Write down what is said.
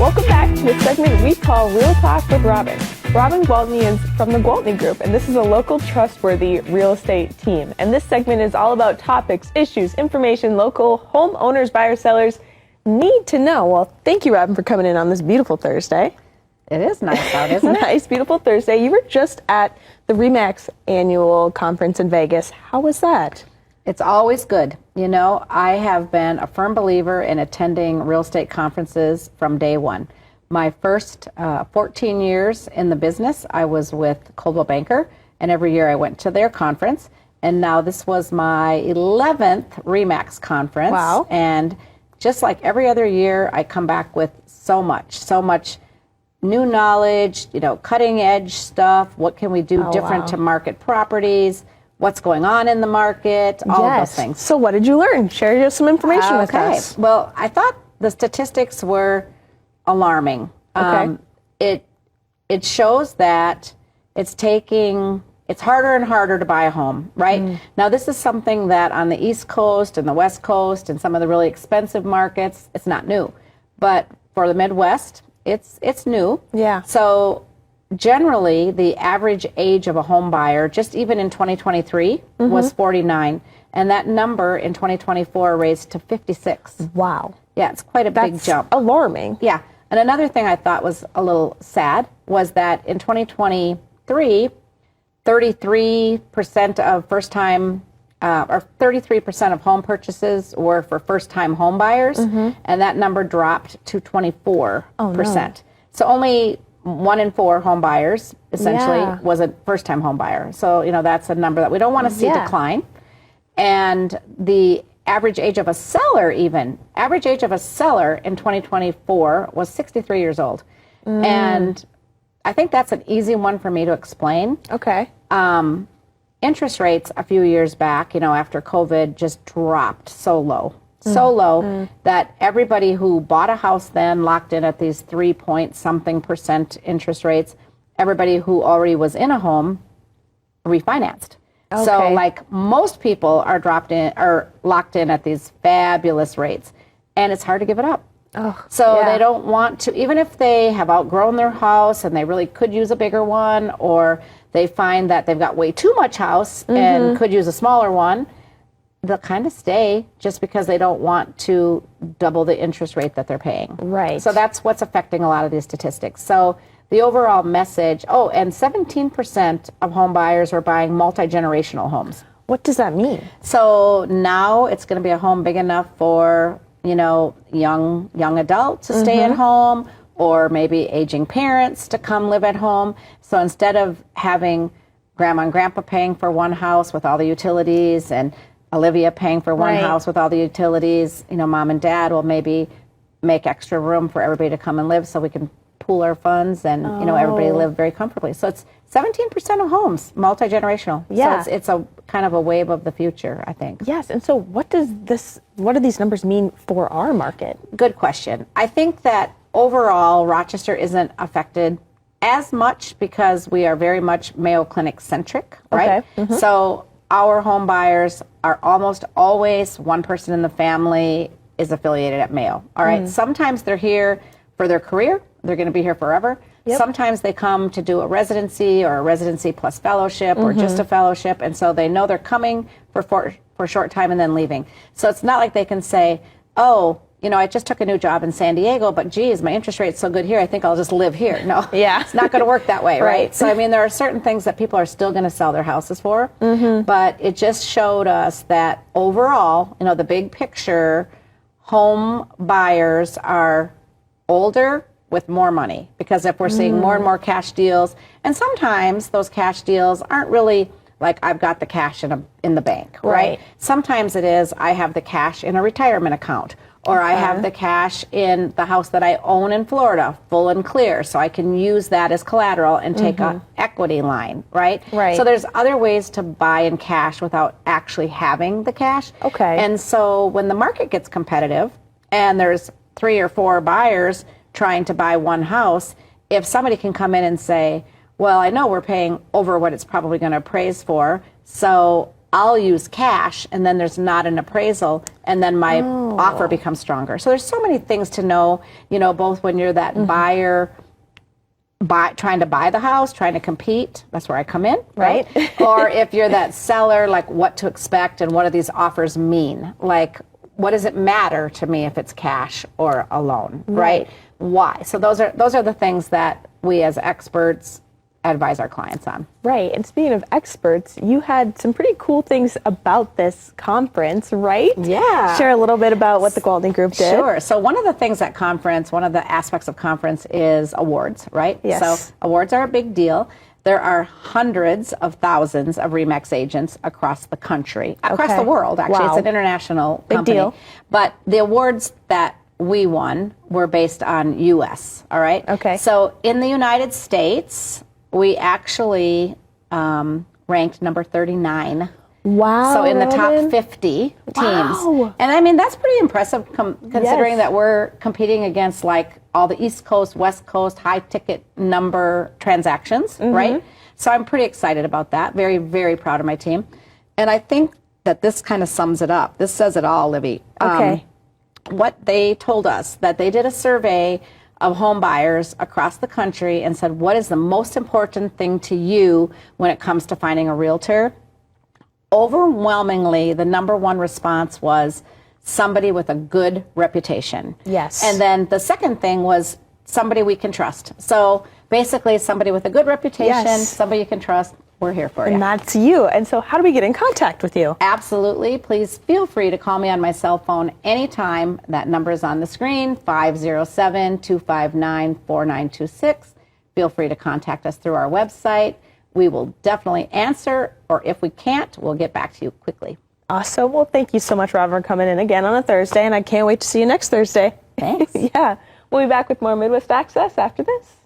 Welcome back to the segment we call Real Talk with Robin. Robin Gwaltney is from the Gwaltney Group, and this is a local, trustworthy real estate team. And this segment is all about topics, issues, information local homeowners, buyers, sellers need to know. Well, thank you, Robin, for coming in on this beautiful Thursday. It is nice out, isn't it? Nice, beautiful Thursday. You were just at the RE/MAX annual conference in Vegas. How was that? It's always good. You know, I have been a firm believer in attending real estate conferences from day one. My first 14 years in the business, I was with Coldwell Banker, and every year I went to their conference. And now this was my 11th RE/MAX conference. Wow. And just like every other year, I come back with so much new knowledge, you know, cutting edge stuff. What can we do different to market properties? What's going on in the market? All of those things. So what did you learn? Share some information with us. Well, I thought the statistics were alarming. Okay. It shows that it's harder and harder to buy a home, right? Now, this is something that on the East Coast and the West Coast and some of the really expensive markets, it's not new. But for the Midwest, it's new. Yeah. So generally, the average age of a home buyer, just even in 2023, was 49. And that number in 2024 raised to 56. Wow. Yeah, it's quite a big jump. Alarming. Yeah. And another thing I thought was a little sad was that in 2023, 33% of first-time, or 33% of home purchases were for first-time home buyers, and that number dropped to 24%. Oh, no. So only 1 in 4 home buyers essentially was a first-time home buyer. So, you know, that's a number that we don't want to see decline. And the average age of a seller in 2024 was 63 years old. And I think that's an easy one for me to explain. Okay. Interest rates a few years back, you know, after COVID just dropped so low that everybody who bought a house then locked in at these 3-point-something% interest rates. Everybody who already was in a home refinanced. Okay. So like most people are locked in at these fabulous rates, and it's hard to give it up. They don't want to, even if they have outgrown their house and they really could use a bigger one, or they find that they've got way too much house and could use a smaller one, they'll kind of stay just because they don't want to double the interest rate that they're paying. Right. So that's what's affecting a lot of these statistics. So the overall message, and 17% of home buyers are buying multi-generational homes. What does that mean? So now it's going to be a home big enough for, you know, young adults to stay at home, or maybe aging parents to come live at home. So instead of having grandma and grandpa paying for one house with all the utilities and Olivia paying for one house with all the utilities, you know, mom and dad will maybe make extra room for everybody to come and live so we can pool our funds and, you know, everybody live very comfortably. So it's 17% of homes, multi-generational. Yeah. So it's a kind of a wave of the future, I think. Yes. And so what do these numbers mean for our market? Good question. I think that overall, Rochester isn't affected as much because we are very much Mayo Clinic centric, right? Okay. So our home buyers are almost always one person in the family is affiliated at Mayo. All right. Sometimes they're here for their career. They're going to be here forever. Yep. Sometimes they come to do a residency or a residency plus fellowship or just a fellowship. And so they know they're coming for a short time and then leaving. So it's not like they can say, oh, you know, I just took a new job in San Diego, but geez, my interest rate's so good here, I think I'll just live here. No, it's not going to work that way, right? So, I mean, there are certain things that people are still going to sell their houses for, but it just showed us that overall, you know, the big picture, home buyers are older with more money, because if we're seeing more and more cash deals, and sometimes those cash deals aren't really like I've got the cash in the bank, right? Sometimes it is I have the cash in a retirement account, or I have the cash in the house that I own in Florida, full and clear, so I can use that as collateral and take an equity line, right? So there's other ways to buy in cash without actually having the cash. And so when the market gets competitive and there's 3 or 4 buyers trying to buy one house, if somebody can come in and say, well, I know we're paying over what it's probably going to appraise for, so I'll use cash, and then there's not an appraisal, and then my offer becomes stronger. So there's so many things to know, both when you're that buyer trying to buy the house, trying to compete, that's where I come in, right? Or if you're that seller, like what to expect and what do these offers mean? Like, what does it matter to me if it's cash or a loan, right? Why? So those are the things that we as experts advise our clients on. Right. And speaking of experts, you had some pretty cool things about this conference, right? Yeah. Share a little bit about what the Gwaltney Group did. Sure. So one of the things at conference, one of the aspects of conference is awards, right? Yes. So awards are a big deal. There are hundreds of thousands of RE/MAX agents across the country, across the world, actually. Wow. It's an international big company. deal. But the awards that we won were based on U.S., all right? Okay. So in the United States, we actually ranked number 39. Wow. So in the top Robin. 50 teams. Wow. And I mean, that's pretty impressive considering that we're competing against like all the East Coast, West Coast, high ticket number transactions, right? So I'm pretty excited about that. Very, very proud of my team. And I think that this kind of sums it up. This says it all, Libby. Okay. What they told us, that they did a survey of home buyers across the country and said, what is the most important thing to you when it comes to finding a realtor? Overwhelmingly, the number one response was somebody with a good reputation. Yes. And then the second thing was somebody we can trust. So basically, somebody with a good reputation, Yes. somebody you can trust, we're here for you. And that's you. And so how do we get in contact with you? Absolutely. Please feel free to call me on my cell phone anytime. That number is on the screen, 507-259-4926. Feel free to contact us through our website. We will definitely answer, or if we can't, we'll get back to you quickly. Awesome. Well, thank you so much, Robin, for coming in again on a Thursday, and I can't wait to see you next Thursday. Thanks. Yeah. We'll be back with more Midwest Access after this.